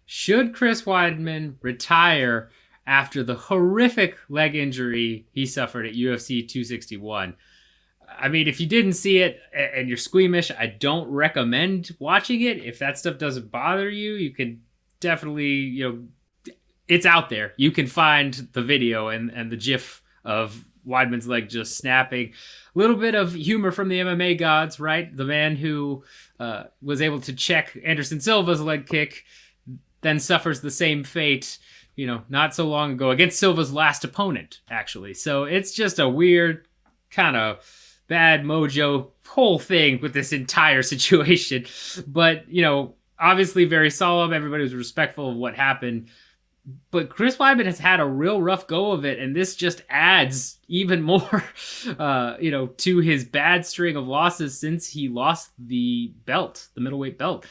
Should Chris Weidman retire after the horrific leg injury he suffered at UFC 261? I mean, if you didn't see it and you're squeamish, I don't recommend watching it. If that stuff doesn't bother you, you can definitely, it's out there. You can find the video and the GIF of Weidman's leg just snapping. A little bit of humor from the MMA gods, right? The man who was able to check Anderson Silva's leg kick then suffers the same fate, not so long ago against Silva's last opponent, actually. So it's just a weird kind of bad mojo whole thing with this entire situation. But, obviously very solemn. Everybody was respectful of what happened. But Chris Weidman has had a real rough go of it, and this just adds even more, to his bad string of losses since he lost the belt, the middleweight belt.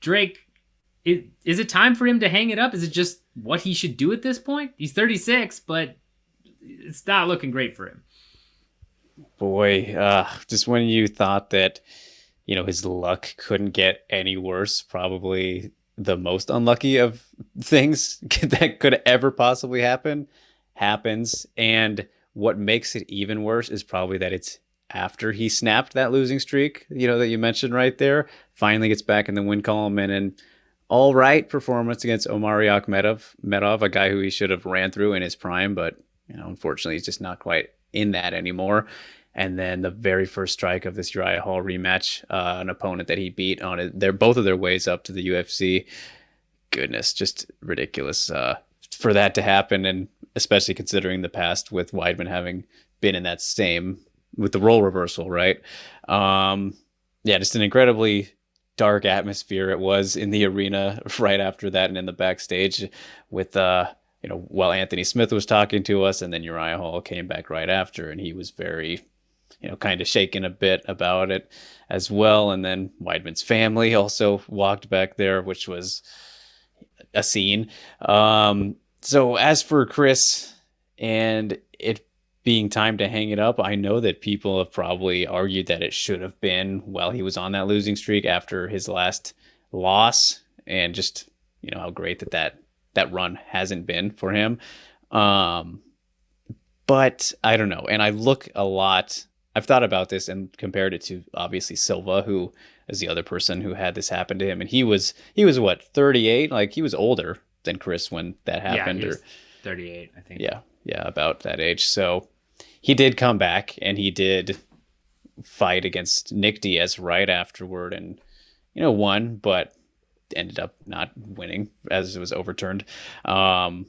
Drake, is it time for him to hang it up? Is it just what he should do at this point? He's 36, but it's not looking great for him. Boy, just when you thought that, his luck couldn't get any worse, probably the most unlucky of things that could ever possibly happens. And what makes it even worse is probably that it's after he snapped that losing streak, that you mentioned right there, finally gets back in the win column and an all right performance against Omari Akhmedov, a guy who he should have ran through in his prime, but unfortunately he's just not quite in that anymore. And then the very first strike of this Uriah Hall rematch, an opponent that he beat on it. They're both of their ways up to the UFC. Goodness, just ridiculous for that to happen. And especially considering the past with Weidman having been in that same, with the role reversal, right? Just an incredibly dark atmosphere it was in the arena right after that and in the backstage with, while Anthony Smith was talking to us, and then Uriah Hall came back right after, and he was very, kind of shaken a bit about it as well. And then Weidman's family also walked back there, which was a scene. So as for Chris and it being time to hang it up, I know that people have probably argued that it should have been while he was on that losing streak after his last loss, and just, how great that run hasn't been for him. But I don't know. And I've thought about this and compared it to obviously Silva, who is the other person who had this happen to him. And he was what, 38? Like, he was older than Chris when that happened. Yeah, he was 38, I think. Yeah, about that age. So he did come back and he did fight against Nick Diaz right afterward and, won, but ended up not winning as it was overturned. And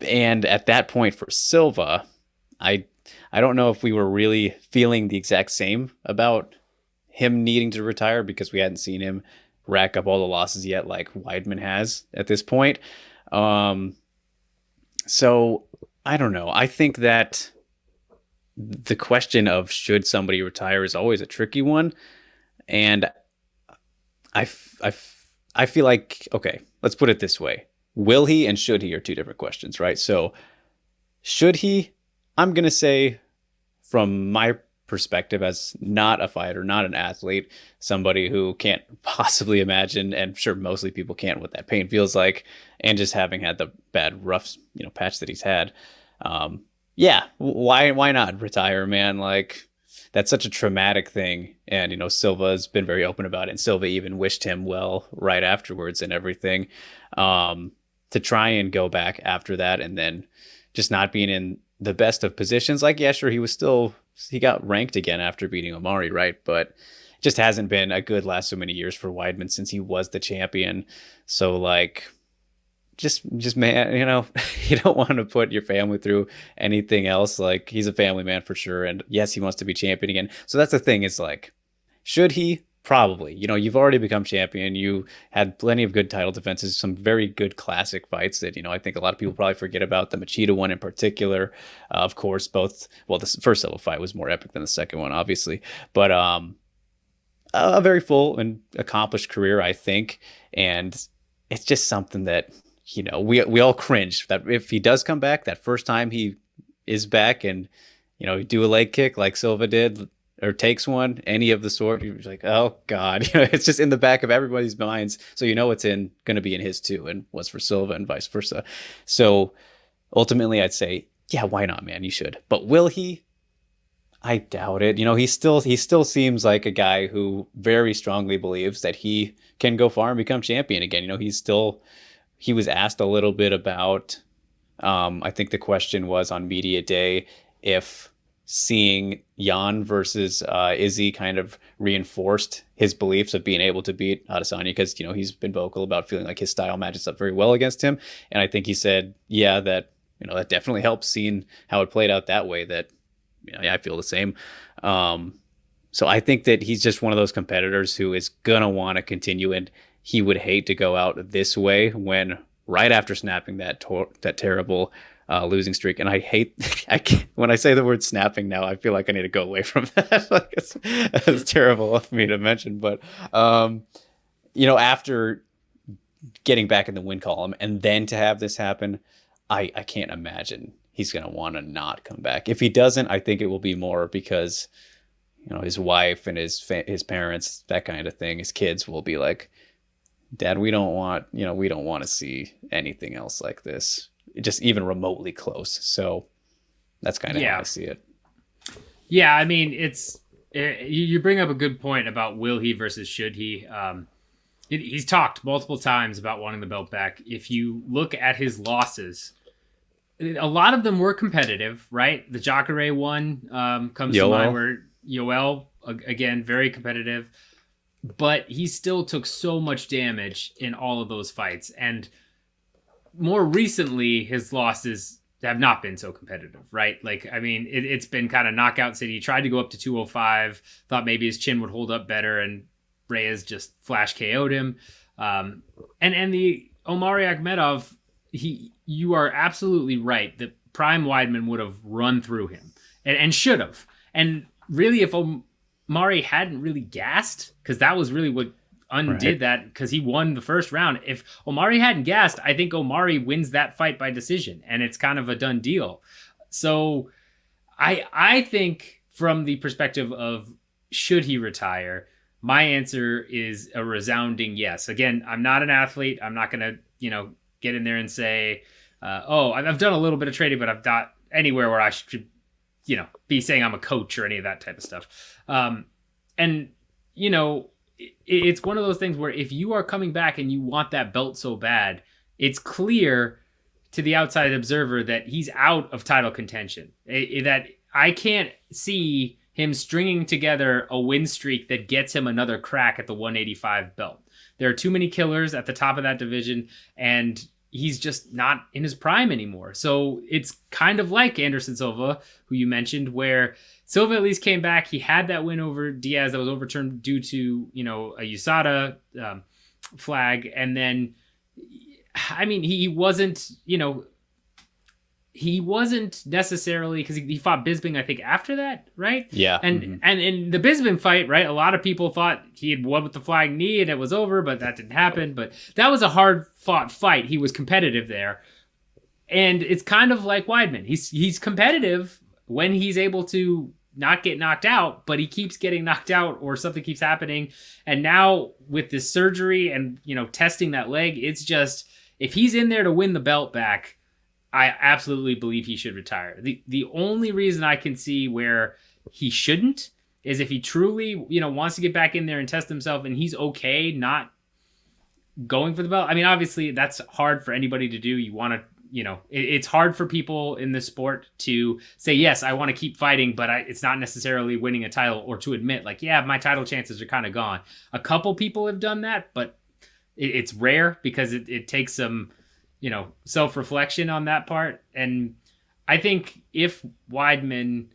at that point for Silva, I don't know if we were really feeling the exact same about him needing to retire because we hadn't seen him rack up all the losses yet like Weidman has at this point. So I don't know. I think that the question of should somebody retire is always a tricky one. And I feel like, okay, let's put it this way. Will he and should he are two different questions, right? So should he? I'm going to say, from my perspective as not a fighter, not an athlete, somebody who can't possibly imagine, and sure mostly people can't, what that pain feels like, and just having had the bad rough patch that he's had, why not retire, man? Like, that's such a traumatic thing. And Silva has been very open about it, and Silva even wished him well right afterwards and everything. To try and go back after that and then just not being in the best of positions. Like, yeah, sure, he got ranked again after beating Omari, right? But it just hasn't been a good last so many years for Weidman since he was the champion. So, like, just man, you don't want to put your family through anything else. Like, he's a family man for sure. And yes, he wants to be champion again. So that's the thing, is like, should he? Probably. You've already become champion. You had plenty of good title defenses, some very good classic fights that, I think a lot of people probably forget about. The Machida one in particular, of course, the first Silva fight was more epic than the second one, obviously. But a very full and accomplished career, I think. And it's just something that, we all cringe that if he does come back, that first time he is back and, do a leg kick like Silva did or takes one, any of the sort, you're like, oh God, it's just in the back of everybody's minds. So it's going to be in his too, and what's for Silva and vice versa. So ultimately, I'd say, yeah, why not, man? You should. But will he? I doubt it. He still seems like a guy who very strongly believes that he can go far and become champion again. He was asked a little bit about, I think the question was on media day, if seeing Jan versus Izzy kind of reinforced his beliefs of being able to beat Adesanya, because he's been vocal about feeling like his style matches up very well against him. And I think he said, yeah, that that definitely helps, seeing how it played out that way. That I feel the same. So I think that he's just one of those competitors who is gonna want to continue, and he would hate to go out this way when right after snapping that terrible losing streak. And I can't, when I say the word snapping now, I feel like I need to go away from that. Like it's terrible of me to mention, but after getting back in the win column and then to have this happen, I can't imagine he's going to want to not come back. If he doesn't, I think it will be more because, his wife and his parents, that kind of thing, his kids will be like, Dad, we don't want to see anything else like this, just even remotely close. So that's kind of how I see it. Yeah. I mean, you bring up a good point about will he versus should he. He's talked multiple times about wanting the belt back. If you look at his losses, a lot of them were competitive, right? The Jacare one comes to mind, where Yoel, again, very competitive, but he still took so much damage in all of those fights. And more recently, his losses have not been so competitive, right? Like, I mean, it's been kind of knockout city. He tried to go up to 205, thought maybe his chin would hold up better, and Reyes just flash KO'd him. And the Omari Akhmedov, you are absolutely right that prime Weidman would have run through him and should have. And really, if Omari hadn't really gassed, because that was really what undid that, because he won the first round. If Omari hadn't gassed, I think Omari wins that fight by decision, and it's kind of a done deal. So I think from the perspective of should he retire, my answer is a resounding yes. Again, I'm not an athlete. I'm not going to, get in there and say, I've done a little bit of trading, but I've not anywhere where I should, be saying I'm a coach or any of that type of stuff. It's one of those things where if you are coming back and you want that belt so bad, it's clear to the outside observer that he's out of title contention. That I can't see him stringing together a win streak that gets him another crack at the 185 belt. There are too many killers at the top of that division, and he's just not in his prime anymore. So it's kind of like Anderson Silva, who you mentioned, where Silva at least came back. He had that win over Diaz that was overturned due to, a USADA flag. And then, I mean, he wasn't necessarily, because he fought Bisping, I think, after that, right? Yeah. And in the Bisping fight, right, a lot of people thought he had won with the flying knee and it was over, but that didn't happen. But that was a hard-fought fight. He was competitive there. And it's kind of like Weidman. He's competitive when he's able to not get knocked out, but he keeps getting knocked out or something keeps happening. And now with this surgery and, testing that leg, it's just, if he's in there to win the belt back, I absolutely believe he should retire. The only reason I can see where he shouldn't is if he truly, wants to get back in there and test himself and he's okay not going for the belt. I mean, obviously that's hard for anybody to do. You want to, it's hard for people in this sport to say, yes, I want to keep fighting, but it's not necessarily winning a title, or to admit like, yeah, my title chances are kind of gone. A couple people have done that, but it's rare because it takes some, self-reflection on that part. And I think if Weidman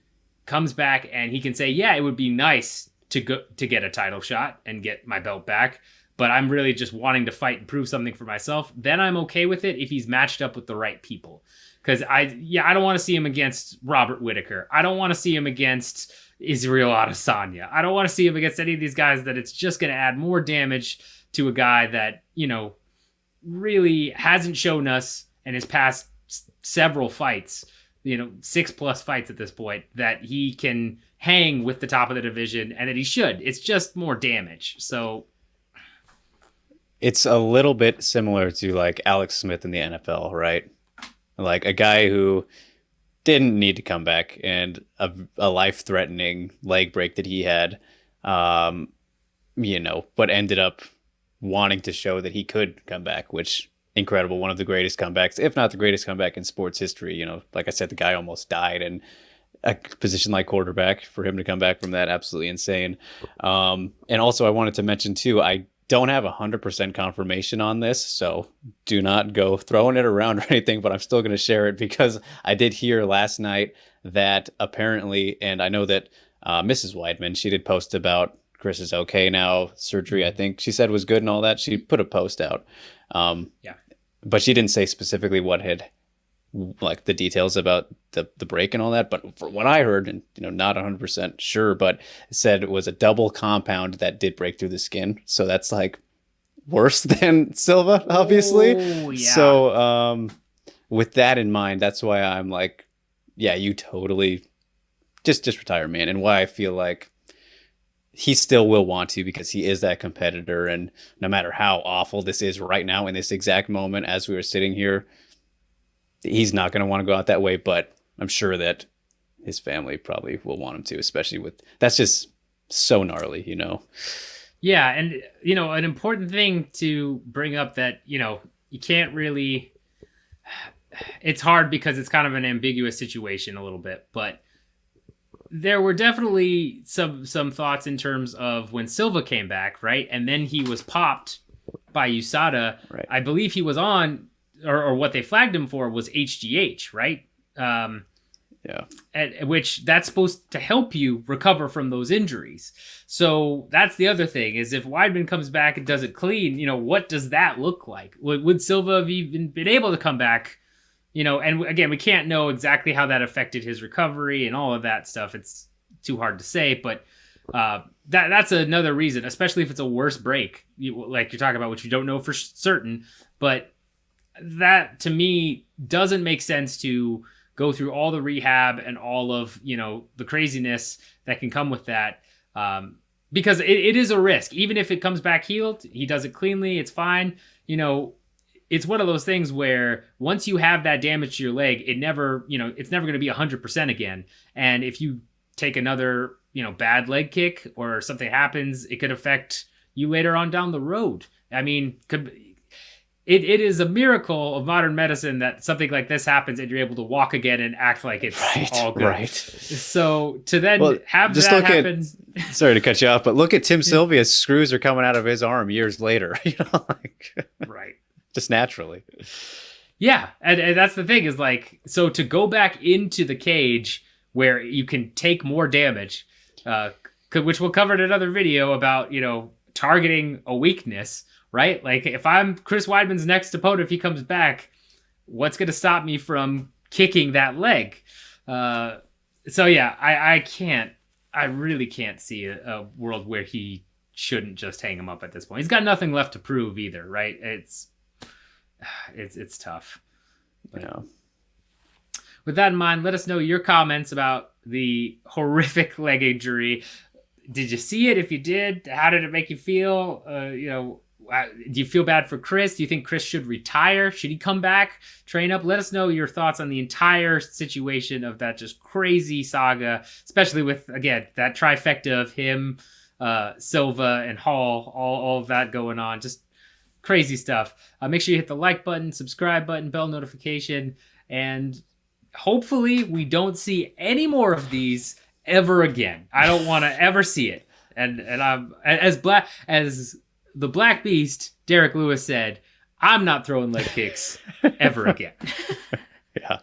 comes back and he can say, yeah, it would be nice to get a title shot and get my belt back, but I'm really just wanting to fight and prove something for myself, then I'm okay with it if he's matched up with the right people. Because I don't want to see him against Robert Whittaker. I don't want to see him against Israel Adesanya. I don't want to see him against any of these guys that it's just going to add more damage to a guy that, really hasn't shown us in his past several fights, 6+ fights at this point, that he can hang with the top of the division, and that he should. It's just more damage. So it's a little bit similar to like Alex Smith in the NFL, right? Like a guy who didn't need to come back, and a life-threatening leg break that he had, but ended up wanting to show that he could come back, which incredible. One of the greatest comebacks, if not the greatest comeback in sports history. Like I said, the guy almost died, and a position like quarterback, for him to come back from that, absolutely insane. And also I wanted to mention too, I don't have 100% confirmation on this, so do not go throwing it around or anything, but I'm still going to share it because I did hear last night that apparently, and I know that Mrs. Weidman, she did post about Chris is okay now, surgery I think she said was good and all that. She put a post out. But she didn't say specifically what had, like, the details about the break and all that. But for what I heard, and not 100% sure, but it said it was a double compound that did break through the skin. So that's like worse than Silva, obviously. Oh, yeah. So with that in mind, that's why I'm like, yeah, you totally just retire, man. And why I feel like he still will want to, because he is that competitor. And no matter how awful this is right now in this exact moment, as we were sitting here, he's not going to want to go out that way. But I'm sure that his family probably will want him to, especially with, that's just so gnarly, Yeah. And, an important thing to bring up that, you can't really, it's hard because it's kind of an ambiguous situation a little bit, but there were definitely some thoughts in terms of when Silva came back, right? And then he was popped by USADA. Right. I believe he was on, or what they flagged him for was HGH, right? Which that's supposed to help you recover from those injuries. So that's the other thing, is if Weidman comes back and does it clean, what does that look like? Would Silva have even been able to come back? And again, we can't know exactly how that affected his recovery and all of that stuff. It's too hard to say, but that's another reason, especially if it's a worse break, like you're talking about, which we don't know for certain. But that, to me, doesn't make sense to go through all the rehab and all of, the craziness that can come with that. Because it is a risk. Even if it comes back healed, he does it cleanly, it's fine. It's one of those things where once you have that damage to your leg, it's never going to be 100% again. And if you take another, bad leg kick or something happens, it could affect you later on down the road. I mean, it is a miracle of modern medicine that something like this happens and you're able to walk again and act like it's all good. Right. So to then have just that happen. Sorry to cut you off, but look at Tim Sylvia's screws are coming out of his arm years later. Right. Just naturally. Yeah. And that's the thing, is like, so to go back into the cage where you can take more damage, which we'll cover in another video about, targeting a weakness, right? Like, if I'm Chris Weidman's next opponent, if he comes back, what's going to stop me from kicking that leg? So yeah, I really can't see a world where he shouldn't just hang him up at this point. He's got nothing left to prove either, right? It's tough. Yeah. With that in mind, let us know your comments about the horrific leg injury. Did you see it? If you did, how did it make you feel? Do you feel bad for Chris? Do you think Chris should retire? Should he come back, train up? Let us know your thoughts on the entire situation of that just crazy saga, especially with, again, that trifecta of him, Silva, and Hall, all of that going on. Just crazy stuff. Make sure you hit the like button, subscribe button, bell notification, and hopefully we don't see any more of these ever again. I don't want to ever see it. And I'm as the Black Beast, Derek Lewis, said, I'm not throwing leg kicks ever again. Yeah.